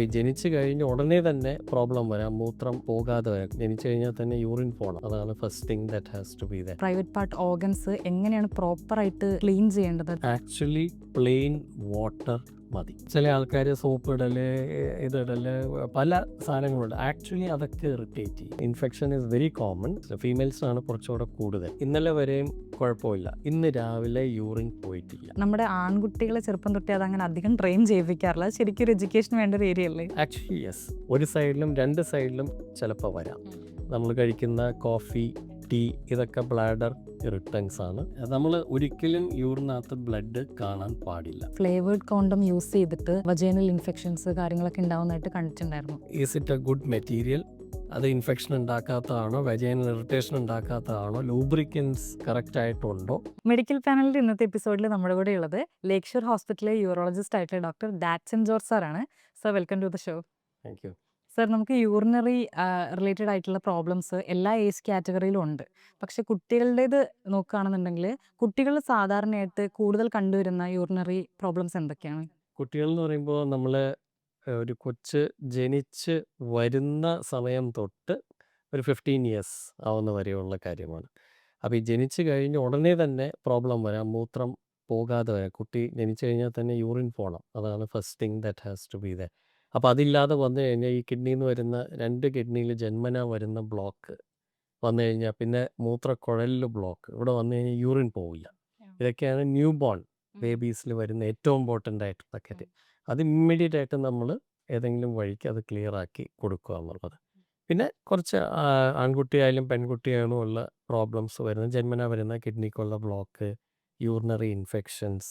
അപ്പോൾ ഈ ജനിച്ചു കഴിഞ്ഞ് ഉടനെ തന്നെ പ്രോബ്ലം വരാം, മൂത്രം പോകാതെ വരാം. ജനിച്ചു കഴിഞ്ഞാൽ തന്നെ യൂറിൻ പോകണം. അതാണ് first thing that has to be there. Private part organs എങ്ങനെയാണ് പ്രോപ്പറായിട്ട് ക്ലീൻ ചെയ്യേണ്ടത്? ആക്ച്വലി പ്ലെയിൻ വാട്ടർ മതി. ചില ആൾക്കാർ സോപ്പ് ഇടല്, ഇതിടല്, പല സാധനങ്ങളുണ്ട്. ആക്ച്വലി അതൊക്കെ ഇറിറ്റേറ്റ് ചെയ്യും. Infection is very common. ഫീമെയിൽസിനാണ് കുറച്ചുകൂടെ കൂടുതൽ. ഇന്നലെ വരെയും കുഴപ്പമില്ല, ഇന്ന് രാവിലെ യൂറിൻ പോയിട്ടില്ല. നമ്മുടെ ആൺകുട്ടികളെ ചെറുപ്പം തൊട്ടേ അതങ്ങനെ അധികം ട്രെയിൻ ചെയ്യിപ്പിക്കാറില്ല. ശരിക്കും ഒരു എഡ്യൂക്കേഷൻ വേണ്ട ഒരു ഏരിയ അല്ലേ? ആക്ച്വലി യെസ്, ഒരു സൈഡിലും രണ്ട് സൈഡിലും ചിലപ്പോൾ വരാം. നമ്മൾ കഴിക്കുന്ന കോഫി, ടീ, ഇതൊക്കെ ബ്ലാഡർ ഇറിറ്റൻസ് ആണ്. നമ്മൾ ഒരിക്കലും യൂറിനകത്ത് ബ്ലഡ് കാണാൻ പാടില്ല. ഫ്ലേവേർഡ് കോണ്ടം യൂസ് ചെയ്തിട്ട് വജൈനൽ ഇൻഫെക്ഷൻസ് കാര്യങ്ങളൊക്കെ ഉണ്ടാവുന്നതായിട്ട് കണ്ടിട്ടുണ്ടായിരുന്നു. Is it a good material? അത് ഇൻഫെക്ഷൻ ഉണ്ടാക്കാത്തതാണോ, വജൈനൽ ഇറിറ്റേഷൻ ഉണ്ടാക്കാത്തതാണോ, ലൂബ്രിക്കൻസ് കറക്റ്റ് ആയിട്ടുണ്ടോ? മെഡിക്കൽ പാനലിന്റെ ഇന്നത്തെ എപ്പിസോഡിൽ നമ്മുടെ കൂടെ ഉള്ളത് ലേക്ഷർ ഹോസ്പിറ്റലിലെ യൂറോളജിസ്റ്റ് ആയിട്ടുള്ള ഡോക്ടർ ഡാറ്റ്സൺ ജോർജ് സാറാണ്. Sir, welcome to the show. Thank you. Sir, നമുക്ക് യൂറിനറി റിലേറ്റഡ് ആയിട്ടുള്ള പ്രോബ്ലംസ് എല്ലാ ഏജ് കാറ്റഗറിയിലും ഉണ്ട്. പക്ഷെ കുട്ടികളുടേത് നോക്കുകയാണെന്നുണ്ടെങ്കിൽ കുട്ടികൾ സാധാരണയായിട്ട് കൂടുതൽ കണ്ടുവരുന്ന യൂറിനറി പ്രോബ്ലംസ് എന്തൊക്കെയാണ്? കുട്ടികൾ എന്ന് പറയുമ്പോൾ നമ്മൾ ഒരു കൊച്ച് ജനിച്ച് വരുന്ന സമയം തൊട്ട് ഒരു 15 ഇയേഴ്സ് ആവുന്ന വരെയുള്ള കാര്യമാണ്. അപ്പോൾ ഈ ജനിച്ച് കഴിഞ്ഞ് ഉടനെ തന്നെ പ്രോബ്ലം വരാം, മൂത്രം പോകാതെ വരാം. കുട്ടി ജനിച്ചു കഴിഞ്ഞാൽ തന്നെ യൂറിൻ പോകണം. അതാണ് first thing that has to be there. അപ്പോൾ അതില്ലാതെ വന്നു കഴിഞ്ഞാൽ ഈ കിഡ്നിയിൽ നിന്ന് വരുന്ന 2 കിഡ്നിയിൽ ജന്മന വരുന്ന ബ്ലോക്ക് വന്നു കഴിഞ്ഞാൽ പിന്നെ മൂത്രക്കുഴലിൽ ബ്ലോക്ക്, ഇവിടെ വന്നു കഴിഞ്ഞാൽ യൂറിൻ പോവില്ല. ഇതൊക്കെയാണ് ന്യൂ ബോൺ ബേബീസിൽ വരുന്ന ഏറ്റവും ഇമ്പോർട്ടൻ്റ് ആയിട്ടുള്ള കാര്യം. അത് ഇമ്മീഡിയറ്റ് ആയിട്ട് നമ്മൾ ഏതെങ്കിലും വഴിക്ക് അത് ക്ലിയർ ആക്കി കൊടുക്കുക എന്നുള്ളത്. പിന്നെ കുറച്ച് ആൺകുട്ടിയായാലും പെൺകുട്ടിയായാലും ഉള്ള പ്രോബ്ലംസ് വരുന്ന ജന്മന വരുന്ന കിഡ്നിക്കുള്ള ബ്ലോക്ക്, യൂറിനറി ഇൻഫെക്ഷൻസ്.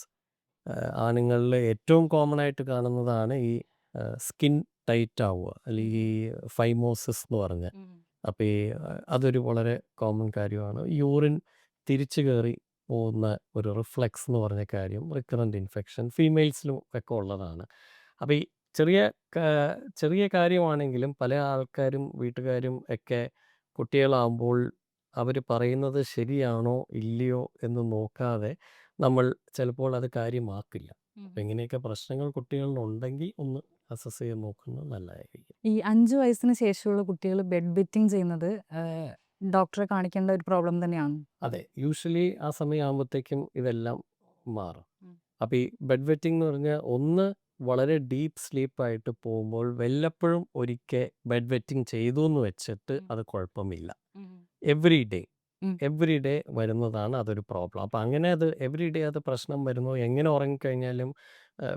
ആണുങ്ങളിൽ ഏറ്റവും കോമൺ ആയിട്ട് കാണുന്നതാണ് ഈ സ്കിൻ ടൈറ്റ് ആവുക, അല്ലെങ്കിൽ ഈ ഫൈമോസിസ് എന്ന് പറഞ്ഞ. അപ്പോൾ ഈ അതൊരു വളരെ കോമൺ കാര്യമാണ്. യൂറിൻ തിരിച്ചു കയറി പോകുന്ന ഒരു റിഫ്ലക്സ് എന്ന് പറഞ്ഞ കാര്യം, റിക്കറൻറ്റ് ഇൻഫെക്ഷൻ ഫീമെയിൽസിലും ഒക്കെ ഉള്ളതാണ്. അപ്പോൾ ഈ ചെറിയ കാര്യമാണെങ്കിലും പല ആൾക്കാരും വീട്ടുകാരും ഒക്കെ കുട്ടികളാകുമ്പോൾ അവർ പറയുന്നത് ശരിയാണോ ഇല്ലയോ എന്ന് നോക്കാതെ നമ്മൾ ചിലപ്പോൾ അത് കാര്യമാക്കില്ല. അപ്പം ഇങ്ങനെയൊക്കെ പ്രശ്നങ്ങൾ കുട്ടികളിലുണ്ടെങ്കിൽ ഒന്ന് അസസ് ചെയ്ത് നോക്കുന്നത് നല്ലതായിരിക്കും. ഈ 5 വയസ്സിന് ശേഷമുള്ള കുട്ടികൾ ബെഡ് ബെറ്റിംഗ് ചെയ്യുന്നത് ഡോക്ടറെ കാണിക്കേണ്ട ഒരു പ്രോബ്ലം തന്നെയാണ്. അതെ, യൂഷ്വലി ആ സമയമാകുമ്പോഴത്തേക്കും ഇതെല്ലാം മാറും. അപ്പോൾ ഈ ബെഡ് വെറ്റിംഗ് എന്ന് പറഞ്ഞാൽ ഒന്ന് വളരെ ഡീപ്പ് സ്ലീപ്പായിട്ട് പോകുമ്പോൾ വല്ലപ്പോഴും ഒരിക്കൽ ബെഡ് വെറ്റിംഗ് ചെയ്തു എന്ന് വെച്ചിട്ട് അത് കുഴപ്പമില്ല. എവറി ഡേ വരുന്നതാണ് അതൊരു പ്രോബ്ലം. അപ്പോൾ അങ്ങനെ അത് എവറി ഡേ അത് പ്രശ്നം വരുന്നു, എങ്ങനെ ഉറങ്ങിക്കഴിഞ്ഞാലും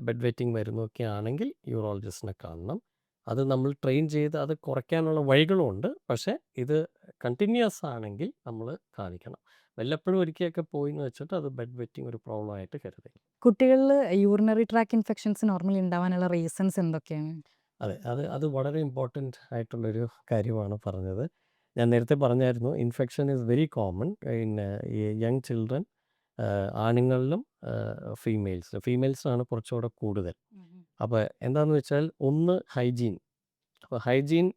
ബെഡ് വെറ്റിംഗ് വരുന്നൊക്കെ ആണെങ്കിൽ യൂറോളജിസ്റ്റിനെ കാണണം. അത് നമ്മൾ ട്രെയിൻ ചെയ്ത് അത് കുറയ്ക്കാനുള്ള വഴികളുമുണ്ട്. പക്ഷേ ഇത് കണ്ടിന്യൂസ് ആണെങ്കിൽ നമ്മൾ കാണിക്കണം. വല്ലപ്പോഴും ഒരിക്കലൊക്കെ പോയി എന്ന് വെച്ചിട്ട് അത് ബെഡ് വെറ്റിംഗ് ഒരു പ്രോബ്ലം ആയിട്ട് കരുതരുത്. കുട്ടികളിൽ യൂറിനറി ട്രാക്ക് ഇൻഫെക്ഷൻസ് നോർമലി ഉണ്ടാവാനുള്ള റീസൺസ് എന്തൊക്കെയാണ്? അതെ, അത് വളരെ ഇമ്പോർട്ടൻ്റ് ആയിട്ടുള്ളൊരു കാര്യമാണ് പറഞ്ഞത്. ഞാൻ നേരത്തെ പറഞ്ഞായിരുന്നു, infection is very common in young children. ആണുങ്ങളിലും ഫീമെയിൽസിനാണ് കുറച്ചുകൂടെ കൂടുതൽ. അപ്പോൾ എന്താണെന്ന് വെച്ചാൽ ഒന്ന് ഹൈജീൻ. അപ്പോൾ ഹൈജീൻ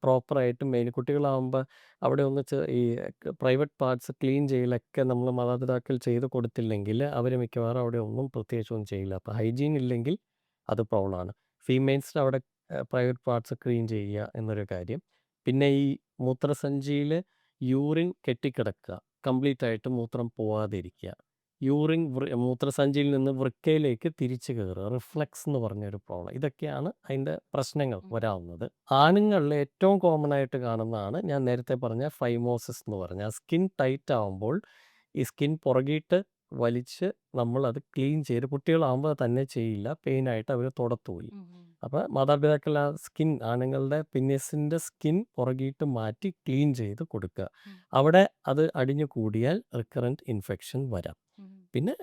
പ്രോപ്പറായിട്ട് കുട്ടികളാകുമ്പോൾ അവിടെ ഒന്ന് ഈ പ്രൈവറ്റ് പാർട്സ് ക്ലീൻ ചെയ്യലൊക്കെ നമ്മൾ മാതാപിതാക്കൾ ചെയ്ത് കൊടുത്തില്ലെങ്കിൽ അവർ മിക്കവാറും അവിടെ ഒന്നും പ്രത്യേകിച്ചൊന്നും ചെയ്യില്ല. അപ്പോൾ ഹൈജീൻ ഇല്ലെങ്കിൽ അത് പ്രോബ്ലമാണ്. ഫീമെയിൽസിന് അവിടെ പ്രൈവറ്റ് പാർട്സ് ക്ലീൻ ചെയ്യുക എന്നൊരു കാര്യം. പിന്നെ ഈ മൂത്രസഞ്ചിയിൽ യൂറിൻ കെട്ടിക്കിടക്കുക, കംപ്ലീറ്റ് ആയിട്ട് മൂത്രം പോവാതിരിക്കുക. യൂറിൻ മൂത്രസഞ്ചിയിൽ നിന്ന് വൃക്കയിലേക്ക് തിരിച്ചു കയറുക, റിഫ്ലക്സ് എന്ന് പറഞ്ഞൊരു പ്രോബ്ലം. ഇതൊക്കെയാണ് അതിൻ്റെ പ്രശ്നങ്ങൾ വരാവുന്നത്. ആണുങ്ങളിൽ ഏറ്റവും കോമൺ ആയിട്ട് കാണുന്നതാണ് ഞാൻ നേരത്തെ പറഞ്ഞ ഫൈമോസിസ് എന്ന് പറഞ്ഞ സ്കിൻ ടൈറ്റ് ആകുമ്പോൾ ഈ സ്കിൻ പുറകിയിട്ട് വലിച്ച് നമ്മൾ അത് ക്ലീൻ ചെയ്ത്, കുട്ടികളാകുമ്പോൾ തന്നെ ചെയ്യില്ല, പെയിനായിട്ട് അവർ തുടത്തുപോയി. അപ്പോൾ മാതാപിതാക്കൾ ആ സ്കിൻ, ആണുങ്ങളുടെ പിന്നീസിൻ്റെ സ്കിൻ പുറകിയിട്ട് മാറ്റി ക്ലീൻ ചെയ്ത് കൊടുക്കുക. അവിടെ അത് അടിഞ്ഞു കൂടിയാൽ റിക്കറൻറ്റ് ഇൻഫെക്ഷൻ വരാം. പിന്നെ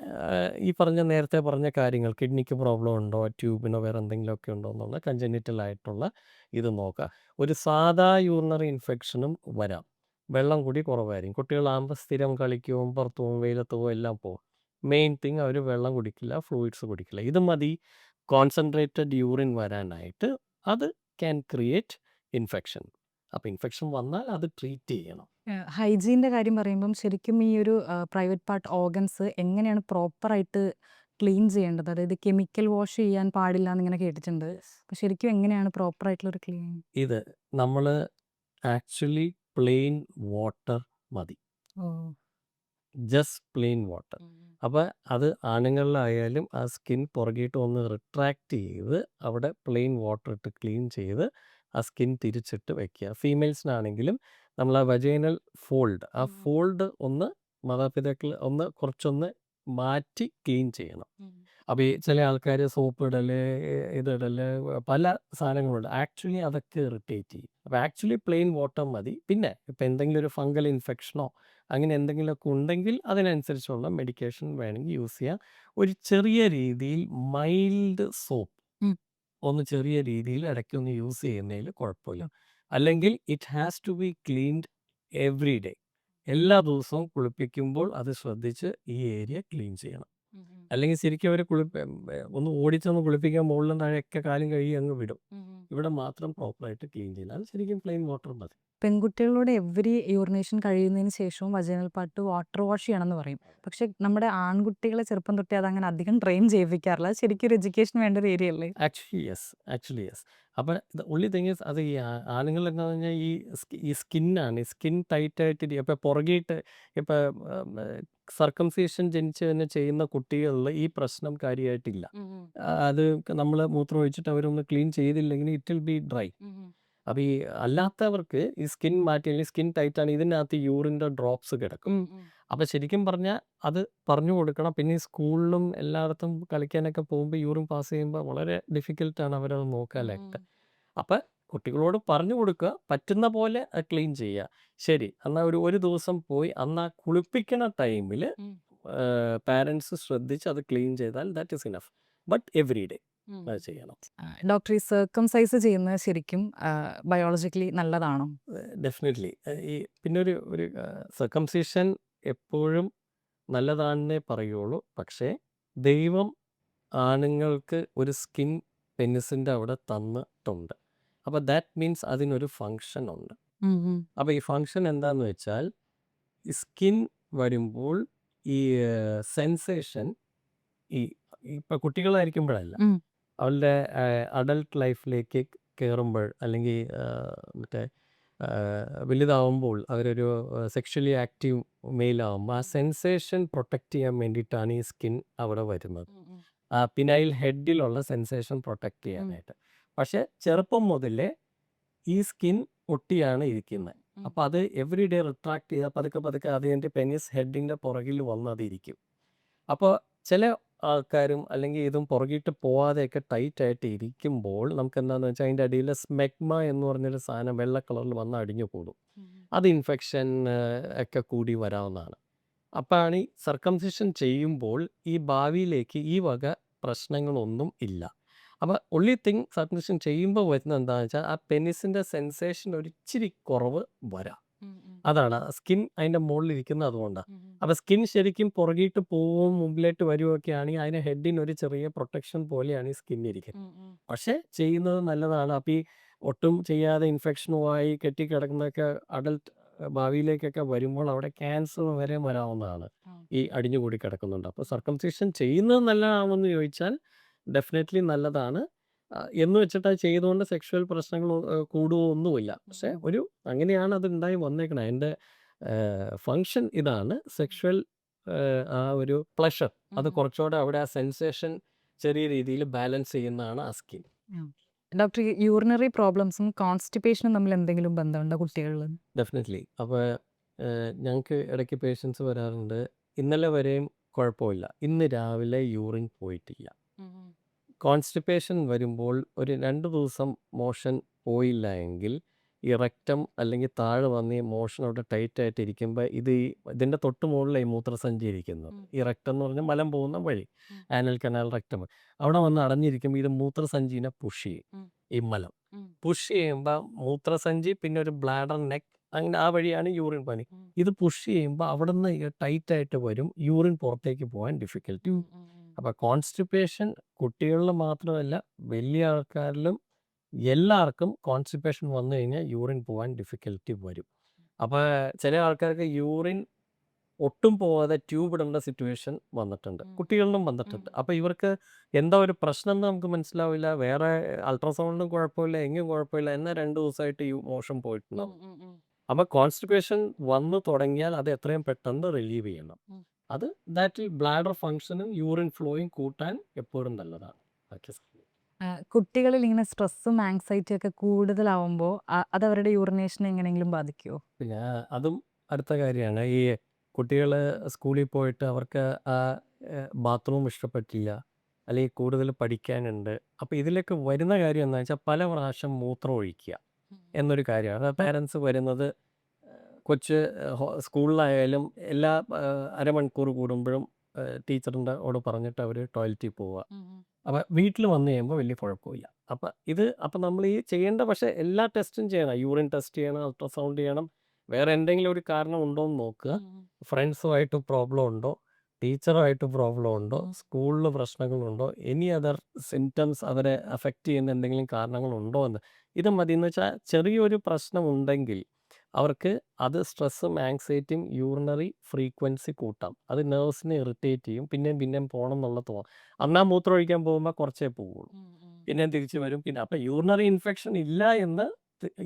ഈ നേരത്തെ പറഞ്ഞ കാര്യങ്ങൾ, കിഡ്നിക്ക് പ്രോബ്ലം ഉണ്ടോ, ട്യൂബിനോ വേറെ എന്തെങ്കിലുമൊക്കെ ഉണ്ടോ എന്നുള്ള കൺജനിറ്റൽ ആയിട്ടുള്ള ഇത് നോക്കുക. ഒരു സാധാ യൂറിനറി ഇൻഫെക്ഷനും വരാം. വെള്ളം കൂടി കുറവായിരിക്കും. കുട്ടികളാകുമ്പോൾ സ്ഥിരം കളിക്കുകയും പുറത്തു പോകും, വെയിലത്ത് പോകും, എല്ലാം പോകും. മെയിൻ തിങ് അവർ വെള്ളം കുടിക്കില്ല, ഫ്ലൂയിഡ്സ് കുടിക്കില്ല. ഇത് മതി കോൺസെൻട്രേറ്റഡ് യൂറിൻ വരാനായിട്ട്. അത് ക്യാൻ ക്രിയേറ്റ് ഇൻഫെക്ഷൻ. അപ്പോൾ ഇൻഫെക്ഷൻ വന്നാൽ അത് ട്രീറ്റ് ചെയ്യണം. ഹൈജീൻ്റെ കാര്യം പറയുമ്പം ശരിക്കും ഈ ഒരു പ്രൈവറ്റ് പാർട്ട് ഓർഗൻസ് എങ്ങനെയാണ് പ്രോപ്പറായിട്ട് ക്ലീൻ ചെയ്യേണ്ടത്? അതായത് കെമിക്കൽ വാഷ് ചെയ്യാൻ പാടില്ല എന്നിങ്ങനെ കേട്ടിട്ടുണ്ട്. അപ്പോൾ ശരിക്കും എങ്ങനെയാണ് പ്രോപ്പർ ആയിട്ടുള്ളൊരു ക്ലീനിങ്? ഇത് നമ്മൾ ആക്ച്വലി പ്ലെയിൻ വാട്ടർ മതി. ഓഹ്. Just plain water. അപ്പോൾ അത് ആണുങ്ങളിലായാലും ആ സ്കിൻ പുറകിയിട്ട് ഒന്ന് റിട്രാക്ട് ചെയ്ത് അവിടെ പ്ലെയിൻ വാട്ടർ ഇട്ട് ക്ലീൻ ചെയ്ത് ആ സ്കിൻ തിരിച്ചിട്ട് വെക്കുക. ഫീമെയിൽസിനാണെങ്കിലും നമ്മൾ ആ വജൈനൽ ഫോൾഡ്, ആ ഫോൾഡ് ഒന്ന് മാതാപിതാക്കൾ ഒന്ന് കുറച്ചൊന്ന് മാറ്റി ക്ലീൻ ചെയ്യണം. അപ്പോൾ ഈ ചില ആൾക്കാർ സോപ്പ് ഇടല്, ഇതിടല്, പല സാധനങ്ങളുണ്ട്. ആക്ച്വലി അതൊക്കെ ഇറിറ്റേറ്റ് ചെയ്യും. അപ്പോൾ ആക്ച്വലി പ്ലെയിൻ വാട്ടർ മതി. പിന്നെ ഇപ്പം എന്തെങ്കിലും ഒരു ഫംഗൽ ഇൻഫെക്ഷനോ അങ്ങനെ എന്തെങ്കിലുമൊക്കെ ഉണ്ടെങ്കിൽ അതിനനുസരിച്ചുള്ള മെഡിക്കേഷൻ വേണമെങ്കിൽ യൂസ് ചെയ്യാം. ഒരു ചെറിയ രീതിയിൽ മൈൽഡ് സോപ്പ് ഉം. ഒന്ന് ചെറിയ രീതിയിൽ ഇടയ്ക്കൊന്ന് യൂസ് ചെയ്യുന്നതിൽ കുഴപ്പമില്ല. അല്ലെങ്കിൽ it has to be cleaned every day. എല്ലാ ദിവസവും കുളിപ്പിക്കുമ്പോൾ അത് ശ്രദ്ധിച്ച് ഈ ഏരിയ ക്ലീൻ ചെയ്യണം. അല്ലെങ്കിൽ ശരിക്കും അവർ ഒന്ന് ഓടിച്ചൊന്ന് കുളിപ്പിക്കാൻ മുകളിലും താഴെയൊക്കെ കാലും കഴുകി അങ്ങ് വിടും. ഇവിടെ മാത്രം പ്രോപ്പറായിട്ട് ക്ലീൻ ചെയ്യണം. അത് ശരിക്കും പ്ലെയിൻ വാട്ടർ മതി. പെൺകുട്ടികളോട് എവരി യൂറിനേഷൻ കഴിയുന്നതിന് ശേഷവും വജൈനൽ പാർട്ട് വാട്ടർ വാഷ് ചെയ്യണമെന്ന് പറയും. പക്ഷെ നമ്മുടെ ആൺകുട്ടികളെ ചെറുപ്പം തൊട്ടേ അതങ്ങനെ അധികം ട്രെയിൻ ചെയ്യിപ്പിക്കാറില്ല. അത് ശരിക്കും ഒരു എഡ്യൂക്കേഷൻ വേണ്ട ഒരു ഏരിയ അല്ലേ? Actually yes. അപ്പോൾ ദ ഓൺലി തിങ് ഈസ് അത് ഈ ആണുങ്ങൾ എന്താണെന്ന് പറഞ്ഞാൽ ഈ സ്കിന്നാണ്. ഈ സ്കിൻ ടൈറ്റായിട്ട് ഇപ്പോൾ പുറകിയിട്ട് ഇപ്പോൾ സർക്കംസിഷൻ ജനിച്ച് തന്നെ ചെയ്യുന്ന കുട്ടികളിൽ ഈ പ്രശ്നം കാര്യമായിട്ടില്ല. അത് നമ്മൾ മൂത്രം ഒഴിച്ചിട്ട് അവരൊന്ന് ക്ലീൻ ചെയ്തില്ലെങ്കിൽ ഇറ്റ് വിൽ ബി ഡ്രൈ. അപ്പോൾ ഈ അല്ലാത്തവർക്ക് ഈ സ്കിൻ മാറ്റി അല്ലെങ്കിൽ സ്കിൻ ടൈറ്റാണ്, ഇതിനകത്ത് യൂറിൻ്റെ ഡ്രോപ്സ് കിടക്കും. അപ്പോൾ ശരിക്കും പറഞ്ഞാൽ അത് പറഞ്ഞു കൊടുക്കണം. പിന്നെ ഈ സ്കൂളിലും എല്ലായിടത്തും കളിക്കാനൊക്കെ പോകുമ്പോൾ യൂറിൻ പാസ് ചെയ്യുമ്പോൾ വളരെ ഡിഫിക്കൽട്ടാണ് അവരത് നോക്കാനായിട്ട്. അപ്പം കുട്ടികളോട് പറഞ്ഞു കൊടുക്കുക, പറ്റുന്ന പോലെ ക്ലീൻ ചെയ്യുക. ശരി, എന്നാൽ ഒരു ദിവസം പോയി അന്ന് ആ കുളിപ്പിക്കണ ടൈമിൽ പാരൻസ് ശ്രദ്ധിച്ച് അത് ക്ലീൻ ചെയ്താൽ that is enough. But every day അത് ചെയ്യണം. ഡോക്ടർ, ഈ സർക്കംസൈസ് ചെയ്യുന്നത് ശരിക്കും ബയോളജിക്കലി നല്ലതാണോ? ഡെഫിനറ്റ്ലി. ഈ പിന്നെ ഒരു സർക്കംസിഷൻ എപ്പോഴും നല്ലതാണെന്നേ പറയുള്ളൂ. പക്ഷേ ദൈവം ആണുങ്ങൾക്ക് ഒരു സ്കിൻ പെനിസിൻ്റെ അവിടെ തന്നിട്ടുണ്ട്. അപ്പോൾ ദാറ്റ് മീൻസ് അതിനൊരു ഫങ്ഷൻ ഉണ്ട്. അപ്പോൾ ഈ ഫങ്ഷൻ എന്താണെന്ന് വെച്ചാൽ ഈ സ്കിൻ വരുമ്പോൾ ഈ സെൻസേഷൻ ഈ ഇപ്പോൾ കുട്ടികളായിരിക്കുമ്പോഴല്ല, അവരുടെ അഡൾട്ട് ലൈഫിലേക്ക് കയറുമ്പോൾ അല്ലെങ്കിൽ മറ്റേ വലുതാവുമ്പോൾ അവരൊരു സെക്ഷലി ആക്റ്റീവ് മെയിലാവുമ്പോൾ ആ സെൻസേഷൻ പ്രൊട്ടക്റ്റ് ചെയ്യാൻ വേണ്ടിയിട്ടാണ് ഈ സ്കിൻ അവിടെ വരുന്നത്. പിനൈൽ ഹെഡിലുള്ള സെൻസേഷൻ പ്രൊട്ടക്റ്റ് ചെയ്യാനായിട്ട്. പക്ഷേ ചെറുപ്പം മുതലേ ഈ സ്കിൻ ഒട്ടിയാണ് ഇരിക്കുന്നത്. അപ്പോൾ അത് എവറി ഡേ റിട്രാക്ട് ചെയ്യുക, പതുക്കെ പതുക്കെ അതിൻ്റെ പെനിസ് ഹെഡിൻ്റെ പുറകിൽ വന്നതിരിക്കും. അപ്പോൾ ചില ആൾക്കാരും അല്ലെങ്കിൽ ഇതും പുറകിട്ട് പോവാതെയൊക്കെ ടൈറ്റായിട്ട് ഇരിക്കുമ്പോൾ നമുക്ക് എന്താണെന്ന് വെച്ചാൽ അതിൻ്റെ അടിയിൽ സ്മെഗ്മ എന്ന് പറഞ്ഞൊരു സാധനം വെള്ള കളറിൽ വന്ന് അടിഞ്ഞു കൂടും. അത് ഇൻഫെക്ഷൻ ഒക്കെ കൂടി വരാവുന്നതാണ്. അപ്പോഴാണ് ഈ സർക്കംസിഷൻ ചെയ്യുമ്പോൾ ഈ ഭാവിയിലേക്ക് ഈ വക പ്രശ്നങ്ങളൊന്നും ഇല്ല. അപ്പോൾ ഒൺലി തിങ് സർക്കംസിഷൻ ചെയ്യുമ്പോൾ വരുന്നത് എന്താണെന്ന് വെച്ചാൽ ആ പെനിസിൻ്റെ സെൻസേഷൻ ഒരിച്ചിരി കുറവ് വരാം. അതാണ് സ്കിൻ അതിൻ്റെ മുകളിലിരിക്കുന്നത്, അതുകൊണ്ടാണ്. അപ്പോൾ സ്കിൻ ശരിക്കും പുറകിട്ട് പോവും മുമ്പിലേക്ക് വരുമൊക്കെ ആണെങ്കിൽ അതിന് ഹെഡിന് ഒരു ചെറിയ പ്രൊട്ടക്ഷൻ പോലെയാണ് ഈ സ്കിൻ ഇരിക്കുന്നത്. പക്ഷേ ചെയ്യുന്നത് നല്ലതാണ്. അപ്പോൾ ഈ ഒട്ടും ചെയ്യാതെ ഇൻഫെക്ഷനുമായി കെട്ടിക്കിടക്കുന്നതൊക്കെ അഡൽട്ട് ഭാവിയിലേക്കൊക്കെ വരുമ്പോൾ അവിടെ ക്യാൻസർ വരെ വരാവുന്നതാണ് ഈ അടിഞ്ഞുകൂടി കിടക്കുന്നുണ്ട്. അപ്പോൾ സർക്കംസിഷൻ ചെയ്യുന്നത് നല്ലതാണെന്ന് ചോദിച്ചാൽ ഡെഫിനറ്റ്ലി നല്ലതാണ്. എന്ന് വെച്ചിട്ട് അത് ചെയ്തുകൊണ്ട് സെക്ഷുവൽ പ്രശ്നങ്ങൾ കൂടുകയോ ഒന്നുമില്ല. പക്ഷേ അങ്ങനെയാണ് അത് ഉണ്ടായി വന്നേക്കണത്. അതിൻ്റെ ഫങ്ഷൻ ഇതാണ്. സെക്ഷുവൽ ആ ഒരു പ്ലഷർ അത് കുറച്ചുകൂടെ അവിടെ ആ സെൻസേഷൻ ചെറിയ രീതിയിൽ ബാലൻസ് ചെയ്യുന്നതാണ് ആ സ്കിൻ. ഡോക്ടർ, യൂറിനറി പ്രോബ്ലംസും കോൺസ്റ്റിപ്പേഷനും തമ്മിൽ എന്തെങ്കിലും ബന്ധമുണ്ടോ കുട്ടികളിൽ? ഡെഫിനറ്റ്ലി. അപ്പോൾ ഞങ്ങൾക്ക് ഇടയ്ക്ക് പേഷ്യൻസ് വരാറുണ്ട്, ഇന്നലെ വരെയും കുഴപ്പമില്ല, ഇന്ന് രാവിലെ യൂറിൻ പോയിട്ടില്ല. കോൺസ്റ്റിപ്പേഷൻ വരുമ്പോൾ ഒരു 2 ദിവസം മോഷൻ പോയില്ല എങ്കിൽ ഈ റെക്റ്റം അല്ലെങ്കിൽ താഴെ വന്ന് ഈ മോഷൻ അവിടെ ടൈറ്റായിട്ട് ഇരിക്കുമ്പോൾ ഇതിൻ്റെ തൊട്ട് മുകളിലാണ് ഈ മൂത്രസഞ്ചി ഇരിക്കുന്നത്. ഈ റെക്റ്റം എന്ന് പറഞ്ഞാൽ മലം പോകുന്ന വഴി, ആനൽ കനാൽ റെക്റ്റം. അവിടെ വന്ന് അടഞ്ഞിരിക്കുമ്പോൾ ഇത് മൂത്രസഞ്ചിനെ പുഷ് ചെയ്യും. ഈ മലം പുഷ് ചെയ്യുമ്പോൾ മൂത്രസഞ്ചി പിന്നെ ഒരു ബ്ലാഡർ, നെക്ക്, അങ്ങനെ ആ വഴിയാണ് യൂറിൻ പനി. ഇത് പുഷ് ചെയ്യുമ്പോൾ അവിടെ നിന്ന് ടൈറ്റായിട്ട് വരും, യൂറിൻ പുറത്തേക്ക് പോകാൻ ഡിഫിക്കൽട്ടി. അപ്പോൾ കോൺസ്റ്റിപ്പേഷൻ കുട്ടികളിൽ മാത്രമല്ല വലിയ ആൾക്കാരിലും എല്ലാവർക്കും കോൺസ്റ്റിപ്പേഷൻ വന്നു കഴിഞ്ഞാൽ യൂറിൻ പോകാൻ ഡിഫിക്കൽട്ടി വരും. അപ്പോൾ ചില ആൾക്കാർക്ക് യൂറിൻ ഒട്ടും പോവാതെ ട്യൂബ് ഇടേണ്ട സിറ്റുവേഷൻ വന്നിട്ടുണ്ട്. കുട്ടികളിലും വന്നിട്ടുണ്ട്. അപ്പോൾ ഇവർക്ക് എന്താ ഒരു പ്രശ്നം എന്ന് നമുക്ക് മനസ്സിലാവില്ല. വേറെ അൾട്രാസൗണ്ടിനും കുഴപ്പമില്ല, എങ്ങും കുഴപ്പമില്ല. എന്നാൽ 2 ദിവസമായിട്ട് ഈ മോഷൻ പോയിട്ടുണ്ടാവും. അപ്പോൾ കോൺസ്റ്റിപ്പേഷൻ വന്ന് തുടങ്ങിയാൽ അത് എത്രയും പെട്ടെന്ന് റിലീവ് ചെയ്യണം. അത് ദാറ്റ് ബ്ലാഡർ ഫങ്ഷനും യൂറിൻ ഫ്ലോയും കൂട്ടാൻ എപ്പോഴും നല്ലതാണ്. കുട്ടികളിൽ ഇങ്ങനെ സ്ട്രെസ്സും ആങ്സൈറ്റിയും ഒക്കെ കൂടുതലാവുമ്പോൾ അത് അവരുടെ യൂറിനേഷനെ എങ്ങനെയെങ്കിലും ബാധിക്കുമോ? പിന്നെ അതും അടുത്ത കാര്യമാണ്. ഈ കുട്ടികൾ സ്കൂളിൽ പോയിട്ട് അവർക്ക് ആ ബാത്റൂം ഇഷ്ടപ്പെട്ടില്ല, അല്ലെങ്കിൽ കൂടുതൽ പഠിക്കാനുണ്ട്. അപ്പോൾ ഇതിലൊക്കെ വരുന്ന കാര്യം എന്താണെന്ന് വെച്ചാൽ പല പ്രാവശ്യം മൂത്രം ഒഴിക്കുക എന്നൊരു കാര്യമാണ്. പാരൻസ് വരുന്നത് കൊച്ച് സ്കൂളിലായാലും എല്ലാ അരമണിക്കൂർ കൂടുമ്പോഴും ടീച്ചറിൻ്റെ ഓട് പറഞ്ഞിട്ട് അവർ ടോയ്ലറ്റിൽ പോവുക. അപ്പോൾ വീട്ടിൽ വന്നു കഴിയുമ്പോൾ വലിയ കുഴപ്പമില്ല. അപ്പം നമ്മൾ ഈ ചെയ്യേണ്ട പക്ഷേ എല്ലാ ടെസ്റ്റും ചെയ്യണം. യൂറിൻ ടെസ്റ്റ് ചെയ്യണം, അൾട്രാസൗണ്ട് ചെയ്യണം. വേറെ എന്തെങ്കിലും ഒരു കാരണം ഉണ്ടോ എന്ന് നോക്കുക. ഫ്രണ്ട്സുമായിട്ട് പ്രോബ്ലം ഉണ്ടോ, ടീച്ചറുമായിട്ട് പ്രോബ്ലം ഉണ്ടോ, സ്കൂളിൽ പ്രശ്നങ്ങളുണ്ടോ, എനി അതർ സിംറ്റംസ് അവരെ അഫക്റ്റ് ചെയ്യുന്ന എന്തെങ്കിലും കാരണങ്ങളുണ്ടോ എന്ന്. ഇത് മതി. എന്ന് വെച്ചാൽ ചെറിയൊരു പ്രശ്നം ഉണ്ടെങ്കിൽ അവർക്ക് അത് സ്ട്രെസ്സും ആങ്സൈറ്റിയും യൂറിനറി ഫ്രീക്വൻസി കൂട്ടാം. അത് നെർവ്സിനെ ഇറിറ്റേറ്റ് ചെയ്യും. പിന്നെയും പോകണം എന്നുള്ള തോന്നും. അന്നാ മൂത്രം ഒഴിക്കാൻ പോകുമ്പോൾ കുറച്ചേ പോവുള്ളൂ. പിന്നെയും തിരിച്ച് വരും. പിന്നെ അപ്പം യൂറിനറി ഇൻഫെക്ഷൻ ഇല്ല എന്ന്